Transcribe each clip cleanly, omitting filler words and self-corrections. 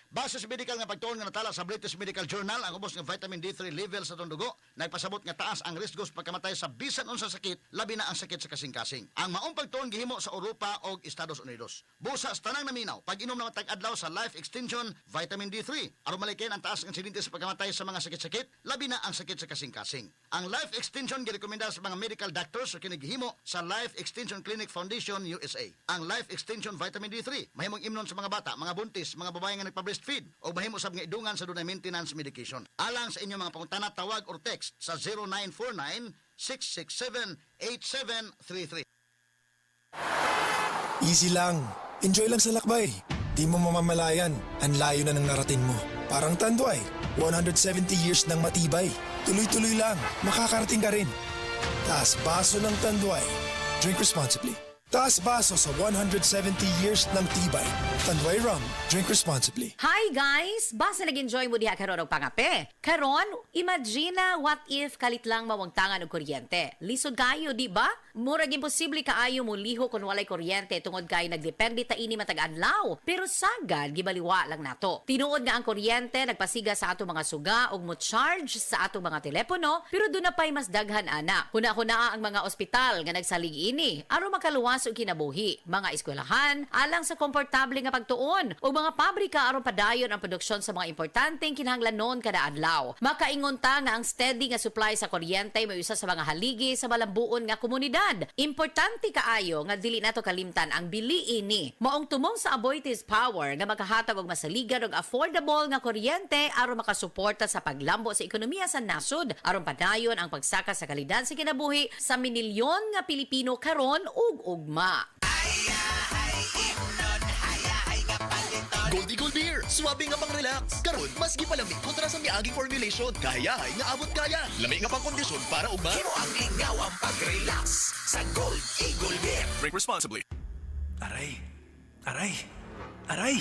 Base sa medical nga pagtuon nga natala sa British Medical Journal, ang ubos nga vitamin D3 level sa itong dugo, nagpasabot nga taas ang risko sa pagkamatay sa bisan unsa sakit, labi na ang sakit sa kasing-kasing. Ang maong pagtuon gihimo sa Europa o Estados Unidos. Busa sa tanang naminaw, pag-inom na matag-adlaw sa Life Extension Vitamin D3, aron malikin ang taas ng insidente sa pagkamatay sa mga sakit-sakit, labi na ang sakit sa kasing-kasing. Ang Life Extension girekomenda sa mga medical doctors sa kinigihimo sa Life Extension Clinic Foundation USA. Ang Life Extension Vitamin D3 mahimong imnon sa mga bata, mga buntis, mga babae nga nagpa-breastfeed o mahimo sab nga idungan sa dunay maintenance medication. Alang sa inyong mga pangutana, tawag or text sa 0949-667-8733. Easy lang. Enjoy lang sa lakbay. Di mo mamamalayan. Ang layo na ng narating mo. Parang Tanduay. 170 years ng matibay. Tuloy-tuloy lang. Makakarating ka rin. Taas baso ng Tanduay. Drink responsibly. Taas baso sa 170 years ng tibay. Tanduay Rum. Drink responsibly. Hi guys! Basta nag-enjoy mo diha karon og pangape. Karon, imagine what if kalit lang mawangtangan og kuryente. Lisod kayo, di ba? Murag imposible kaayo mo liho kung walay kuryente tungod kay nagdepende ta ini matag adlaw. Pero sagad gibaliwa lang nato. Tinuod nga ang kuryente nagpasiga sa ato mga suga og mo charge sa ato mga telepono, pero do na pay mas daghan ana. Kuna-kuna ang mga ospital nga nagsalig ini aron makaluwas og kinabuhi, mga eskwelahan alang sa komportable nga pagtuon ug mga pabrika aron padayon ang produksyon sa mga importanteng kinahanglanon kada adlaw. Makaingon ta nga ang steady nga supply sa kuryente may usa sa mga haligi sa malambuon nga komunidad. Importante kaayo nga dili nato kalimtan ang bili ini. Maong tumong sa Aboitiz Power nga makahatag og masaligan og affordable nga kuryente aron makasuporta sa paglambo sa ekonomiya sa nasod aron padayon ang pagsaka sa kalidad sa kinabuhi sa minilyon nga Pilipino karon ug ugma. Goldie Gold Beer! Swabe nga pang relax. Karon, mas gipalamig kontra sa miaging formulation. Kayahay nga abot kaya. Lami nga pang kondisyon para ugma. Himo ang ingaw ang pag-relax sa Gold Eagle Beer. Drink responsibly. Aray! Aray! Aray!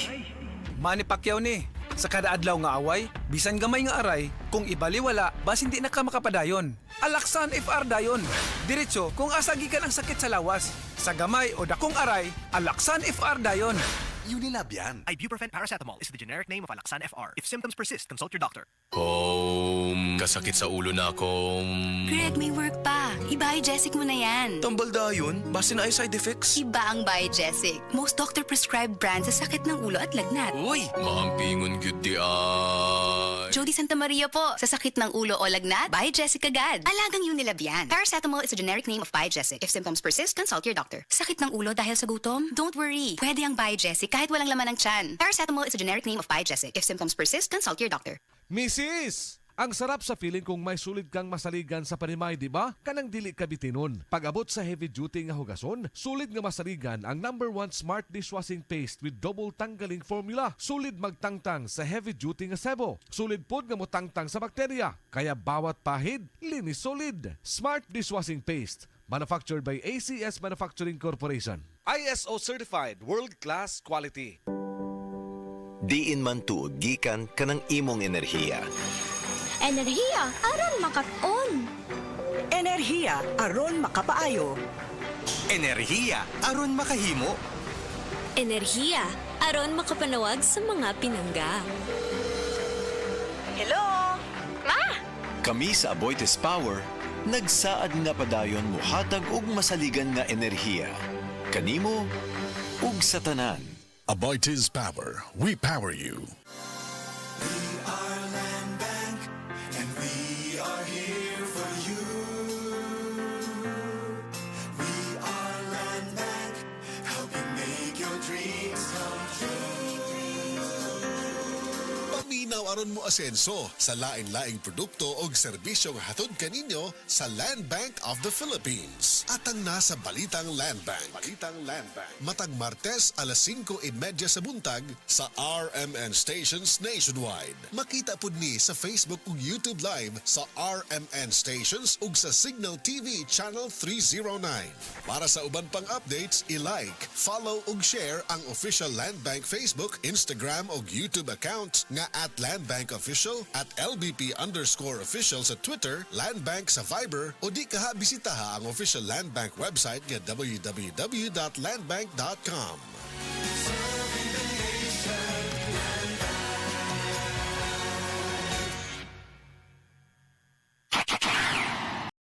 Manny Pacquiao ni. Sa kada adlaw nga away, bisan gamay nga aray, kung ibaliwala, bas hindi na ka makapadayon. Alaksan FR dayon. Diretso kung asagikan ang sakit sa lawas. Sa gamay o dakong aray, Alaksan FR dayon. Unilabian. Ibuprofen paracetamol is the generic name of Alaxan FR. If symptoms persist, consult your doctor. Kasakit sa ulo na akong... Greg, may work pa. I-Biogesic mo na yan. Tambal dayon? Base na ay side effects? Iba ang Biogesic. Most doctor-prescribed brand sa sakit ng ulo at lagnat. Uy! Maampingon gyud di ay... Jody Santa Maria po. Sa sakit ng ulo o lagnat, Biogesic agad. Alagang Unilabian. Paracetamol is a generic name of Biogesic. If symptoms persist, consult your doctor. Sakit ng ulo dahil sa gutom? Don't worry. Pwede ang Biogesic kahit walang laman ng tiyan. Paracetamol is a generic name of Biogesic. If symptoms persist, consult your doctor. Mrs. Ang sarap sa feeling kung may sulit kang masaligan sa panimay, di ba? Kanang dili ka bitinon. Pag-abot sa heavy duty nga hugason, sulit nga masaligan ang #1 smart dishwashing paste with double tanggaling formula. Sulit magtangtang sa heavy duty nga sebo. Sulit pod nga motangtang sa bakterya. Kaya bawat pahid, linis solid. Smart dishwashing paste. Manufactured by ACS Manufacturing Corporation. ISO certified world-class quality. Diin man tuod gikan kanang imong enerhiya. Enerhiya aron makak-on. Enerhiya aron makapaayo. Enerhiya aron makahimo. Enerhiya aron makapanawag sa mga pinangga. Hello? Ma! Kami sa Aboitiz Power, nagsaad nga padayon muhatag og masaligan nga enerhiya. Kanimo ug sa tanan. Aboitiz Power. We power you. Paminaw aron mo asenso sa lain-laing produkto o serbisyo nga hatod kaninyo sa Land Bank of the Philippines. Atang nasa Balitang Land Bank. Matag Martes alas 5:30 sa buntag sa RMN Stations Nationwide. Makita pud ni sa Facebook ug YouTube Live sa RMN Stations ug sa Signal TV Channel 309. Para sa uban pang updates, i-like, follow ug share ang official Land Bank Facebook, Instagram ug YouTube account nga @LandBankOfficial, @LBP_official sa Twitter, Land Bank sa Viber o di kaha bisitaha ang official Land Bank website nga www.landbank.com.